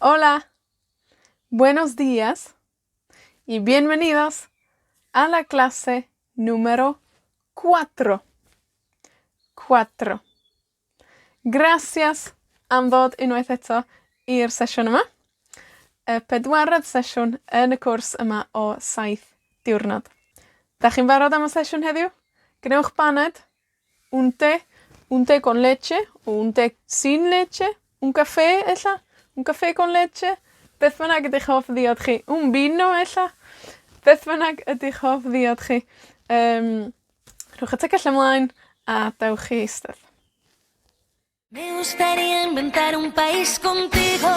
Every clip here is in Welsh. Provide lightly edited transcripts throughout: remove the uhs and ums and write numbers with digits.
Hola, buenos días y bienvenidos a la clase número 4. 4. Gracias am ddod unwaith eto i'r sesiwn yma. Y pedwaredd sesiwn yn y cwrs yma o 7 diwrnod. Da chi'n barod am y sesiwn heddiw? Gnewch baned, un té con leche, o un té sin leche, un café ella, un café con leche, beth bynnag ydych hoff ddiod chi. Un vino ella, beth bynnag ydych hoff ddiod chi. Rhowch y tegell ymlaen a dewch chi eistedd. Me gustaría inventar un país contigo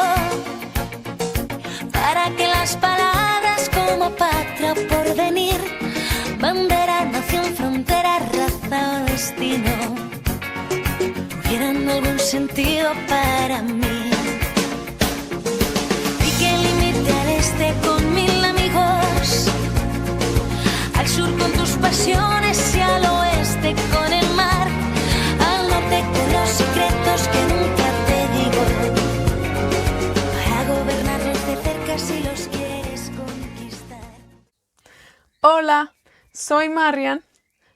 para que las palabras como patria o porvenir, bandera, nación, frontera, raza o destino tuvieran algún sentido para mí. Y que limite al este con 1000 amigos, al sur con tus pasiones y al oeste con el mar, al norte con los secretos que nunca te digo, para gobernarlos de cerca si los quieres conquistar. Hola, soy Marian,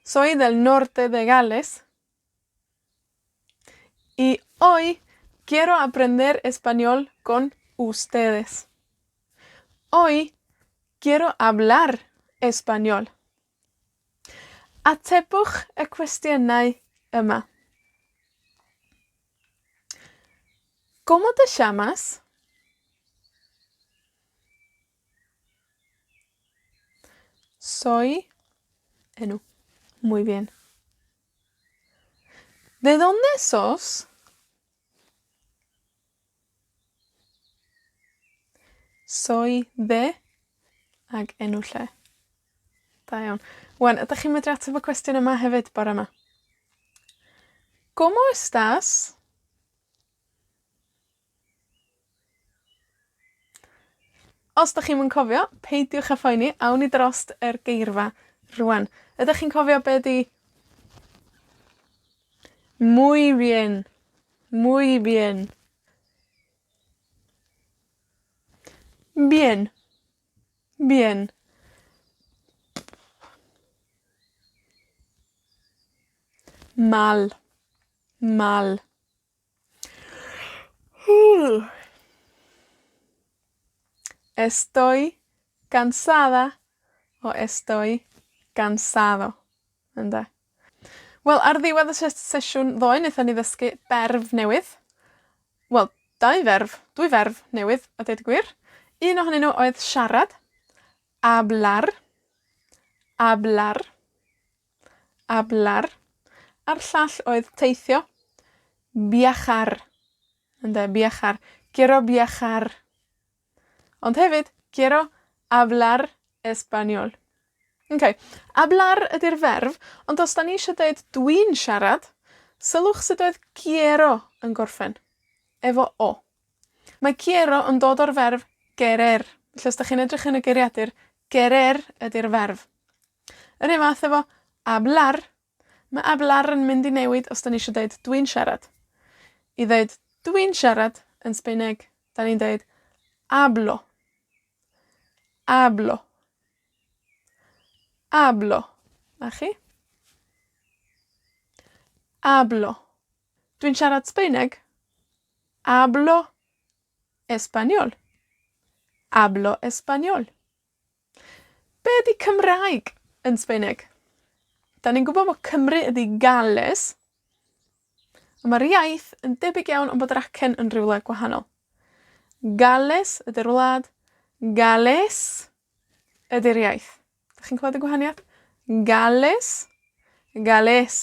soy del norte de Gales y hoy quiero aprender español con ustedes. Hoy quiero hablar español. Atebwch y cwestiynau yma. ¿Cómo te llamas? Soy Enu. Muy bien. ¿De dónde sos? Soy de ag enw lle. Da iawn. Wan, ydych chi'n medru ateb y cwestiwn yma hefyd bore yma? ¿Cómo estás? Os ydych chi'n cofio, peidiwch â phoeni, awn ni drost yr geirfa rwan. Ydych chi'n cofio be' 'di muy bien, muy bien. Bien, bien. Mal, mal. Estoy cansada o estoy cansado. Ynde? Wel, ar ddiwedd y sesiwn ddoe, wnaethon ni ddysgu berf newydd. Wel, dwy ferf newydd, a deud y gwir. Un ohonyn nhw oedd siarad, hablar, hablar, hablar. A'r llall oedd teithio, viajar. Ynde, viajar. Quiero viajar. Ond hefyd, quiero hablar español. Okay. Hablar ydi'r ferf, ond os da ni eisiau dweud dwi'n siarad, sylwch sut oedd quiero yn gorffen. Efo o. Mae quiero yn dod o'r ferf querer. Felly os da chi'n edrych yn y geiriadur, querer ydi'r ferf. Yr un fath efo hablar, mae hablar yn mynd i newid os da ni eisiau dweud dwi'n siarad. I ddeud dwi'n siarad yn Sbaeneg, da ni'n dweud hablo. Hablo. Hablo. A chi? Hablo. Dwi'n siarad Sbaeneg. Hablo español. Hablo español. Be' ydi Cymraeg yn Sbaeneg? Da ni'n gwybod bod Cymru ydi Gales, ond mae'r iaith yn debyg iawn ond bod yr acen yn rywle gwahanol. Gales ydi'r wlad, Gales ydi'r iaith. Da chi'n clywed y gwahaniaeth? Gales, Gales.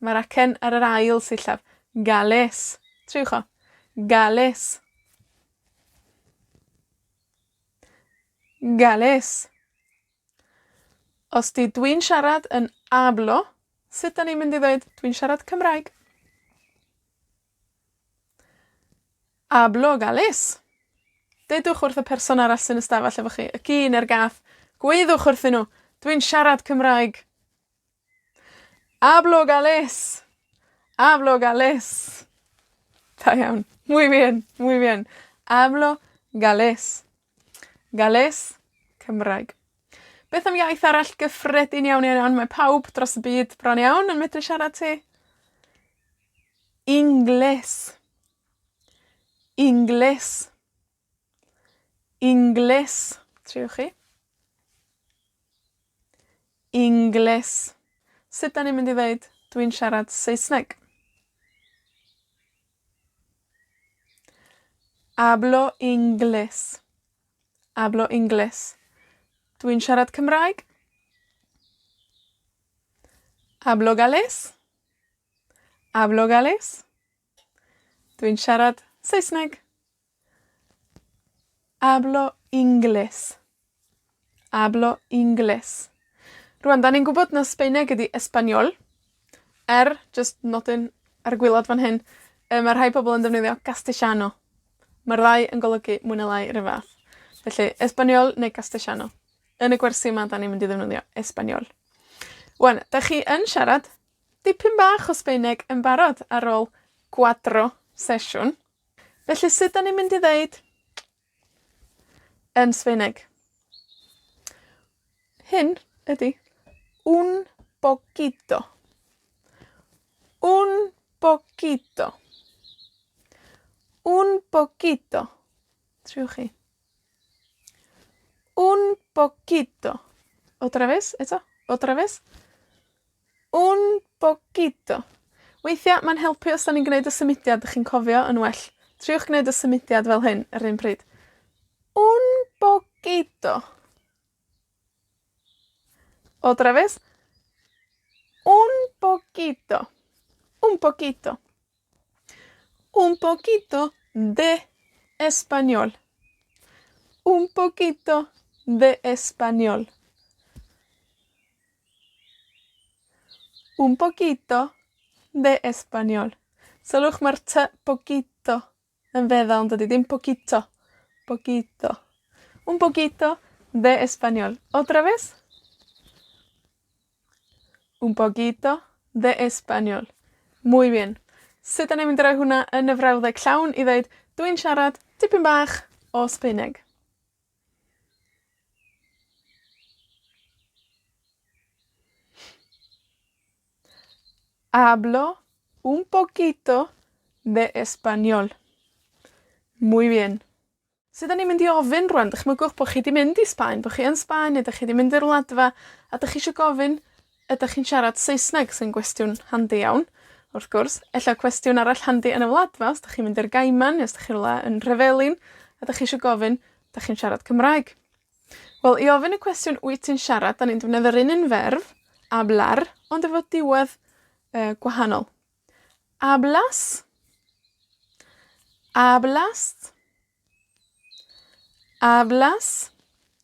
Mae'r acen ar yr ail sillaf. Gales. Triwch o. Gales. Gales. Os di dwi'n siarad yn hablo, sut da ni'n mynd i ddweud dwi'n siarad Cymraeg? Hablo Gales. Dedwch wrth y person arall sy'n ystafell efo chi, y ci neu'r gath, gweidwch wrthyn nhw, dwi'n siarad Cymraeg. Hablo Gales. Hablo Gales. Da iawn. Muy bien, muy bien. Hablo galés. Galés, Cymraeg. Beth am iaith arall gyffredin iawn iawn? Mae pawb dros y byd bron iawn yn medru siarad ti. Ingles. Ingles. Ingles. Triwch chi. Ingles. Sut da ni'n mynd i ddeud dwi'n siarad Saesneg? Hablo inglés. Hablo inglés. Dwi'n siarad Cymraeg. Hablo galés. Hablo galés. Dwi'n siarad Saesneg. Hablo inglés. Hablo inglés. Rwan, da ni'n gwybod na Sbaeneg ydi Espanol. Just nodyn ar y gwilod fan hyn, mae rhai pobl yn defnyddio Castellano. Mae'r ddau yn golygu mwy na lai yr un fath. Felly, Espanol neu Castellano. Yn y gwersi yma, da ni'n mynd i ddefnyddio Espanol. Wan, da chi yn siarad dipyn bach o Sbaeneg yn barod ar ôl 4 sesiwn. Felly, sut da ni'n mynd i ddeud yn Sbaeneg? Hyn ydi un poquito. Un poquito. Un poquito. Triwch chi. Un poquito. Otra vez, eto. Otra vez. Un poquito. Weithia, mae'n helpu os da ni'n gwneud y symudiad, ydych chi'n cofio yn well. Triwch gwneud y symudiad fel hyn, yr un pryd. Un poquito. Otra vez. Un poquito. Un poquito. Un poquito de español. Un poquito de español. Un poquito de español. Sylwch mae'r poquito yn feddal, yn dydi? Dim poquito. Poquito. Un poquito de español. Otra vez. Un poquito de español. Muy bien. Sut da ni'n mynd i roi hwnna yn y frawddeg llawn i ddeud, dwi'n siarad tipyn bach o Sbaeneg. Hablo un poquito de español. Muy bien. Sut da ni'n mynd i ofyn rwan? Dychmygwch bod chi di mynd i Sbaen, bod chi yn Sbaen, ydych chi di mynd i'r wladfa, a dych chi eisiau gofyn, ydych chi'n siarad Saesneg, sy'n gwestiwn handi iawn, wrth gwrs. Ella cwestiwn arall handi yn y wladfa, os dych chi'n mynd i'r Gaiman, os dych chi'n rhywle yn Rhyfelin, a dych chi eisiau gofyn, dych chi'n siarad Cymraeg. Wel, i ofyn y cwestiwn wyt ti'n siarad, da ni'n defnyddio'r un ferf, hablar, ond efo diwedd gwahanol. Hablas. Hablas. Hablas.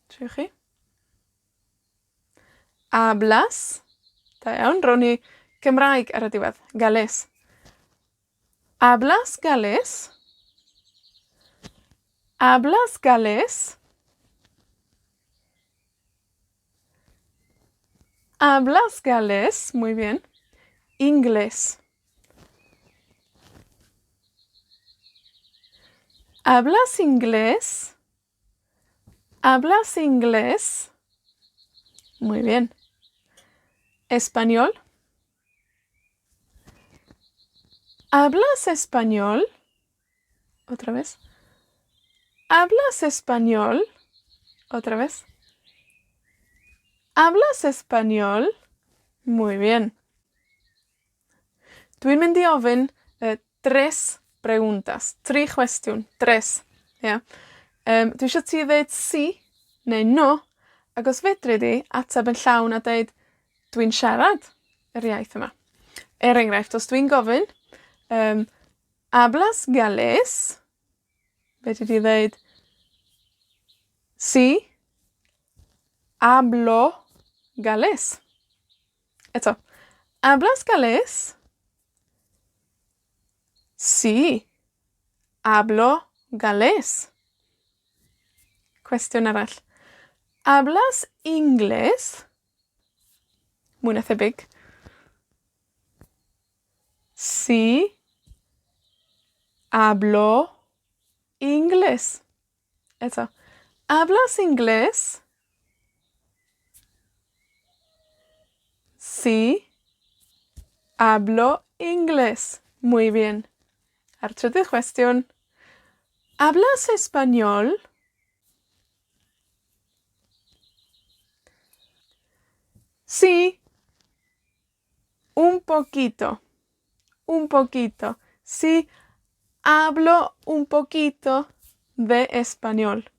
Triwch chi. Hablas. Da iawn, rown ni Cymraeg ar y diwedd. Galés. Hablas galés. Hablas galés. Hablas galés. Muy bien. Inglés. ¿Hablas inglés? ¿Hablas inglés? Muy bien. Español. ¿Hablas español? Otra vez. ¿Hablas español? Otra vez. ¿Hablas español? Muy bien. Dwi'n mynd i ofyn 3 preguntas. 3 cwestiwn. 3. Yeah. Dwi eisiau ti ddeud sí neu no, ac os fedri di ateb yn llawn a deud dwi'n siarad yr iaith yma. Enghraifft, os dwi'n gofyn, hablas galés? Fedri di ddeud sí, hablo galés. Eto, hablas galés? Sí, hablo galés. Cwestiwn arall. ¿Hablas inglés? Mwy na thebyg. Sí, hablo inglés. inglés. Eso. ¿Hablas inglés? Sí, hablo inglés. Muy bien. Här tredje question. ¿Hablas español? Sí, un poquito. Un poquito. Sí, hablo un poquito de español.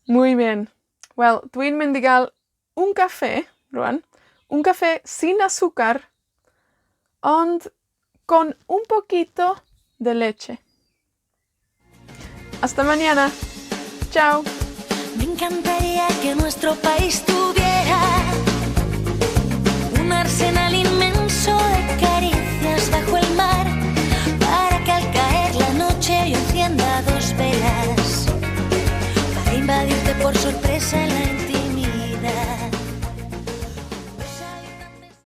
Muy bien. Wel, dwi'n mynd i gael un café, rwan. Un café sin azúcar, ond con un poquito de leche. Hasta mañana. Chao. Me encantaría que nuestro país tuviera un arsenal inmenso de caricias bajo el mar, para que al caer la noche yo encienda 2 velas, para invadirte por sorpresa.